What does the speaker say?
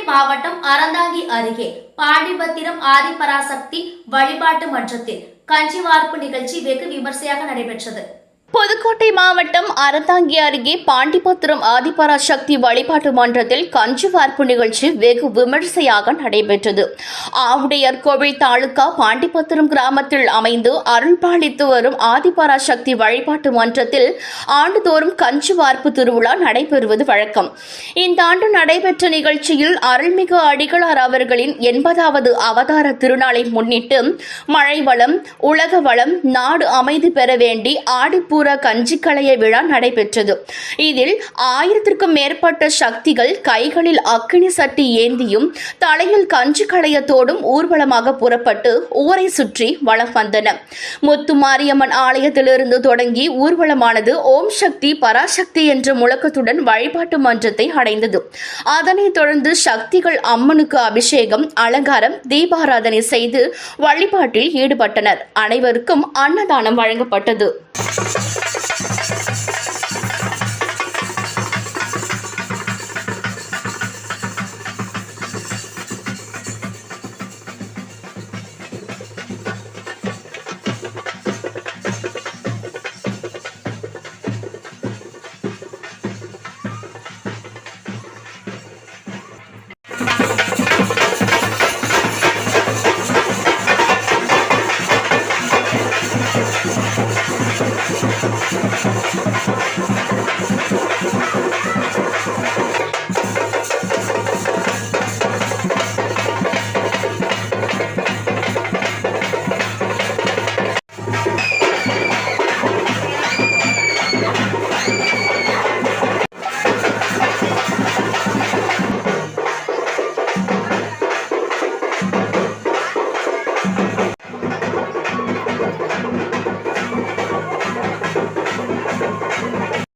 மாவட்டம் அறந்தாங்கி அருகே பாண்டிபத்திரம் ஆதிபராசக்தி வழிபாட்டு மன்றத்தில் கஞ்சி வார்ப்பு நிகழ்ச்சி வெகு விமர்சையாக நடைபெற்றது. புதுக்கோட்டை மாவட்டம் அறந்தாங்கி அருகே பாண்டிபத்திரம் ஆதிபராசக்தி வழிபாட்டு மன்றத்தில் கஞ்சி வார்ப்பு நிகழ்ச்சி வெகு விமர்சையாக நடைபெற்றது. ஆவுடையார் கோவில் தாலுகா பாண்டிபத்திரம் கிராமத்தில் அமைந்து அருள்பாலித்து வரும் ஆதிபராசக்தி வழிபாட்டு மன்றத்தில் ஆண்டுதோறும் கஞ்சி வார்ப்பு திருவிழா நடைபெறுவது வழக்கம். இந்த ஆண்டு நடைபெற்ற நிகழ்ச்சியில் அருள்மிகு அடிகளார் அவர்களின் 80வது அவதார திருநாளை முன்னிட்டு மழை வளம், உலக வளம், நாடு அமைதி பெற வேண்டி ஆடிப்பூர கஞ்சிக்கலைய விழா நடைபெற்றது. இதில் 1000க்கும் மேற்பட்ட சக்திகள் கைகளில் அக்கினி சட்டி ஏந்தியும் தலையில் கஞ்சி களையத்தோடும் ஊர்வலமாக புறப்பட்டு ஊரை சுற்றி வலம் வந்தன. முத்துமாரியம்மன் ஆலயத்திலிருந்து தொடங்கி ஊர்வலமானது ஓம் சக்தி பராசக்தி என்ற முழக்கத்துடன் வழிபாட்டு மன்றத்தை அடைந்தது. அதனைத் தொடர்ந்து சக்திகள் அம்மனுக்கு அபிஷேகம், அலங்காரம், தீபாராதனை செய்து வழிபாட்டில் ஈடுபட்டனர். அனைவருக்கும் அன்னதானம் வழங்கப்பட்டது.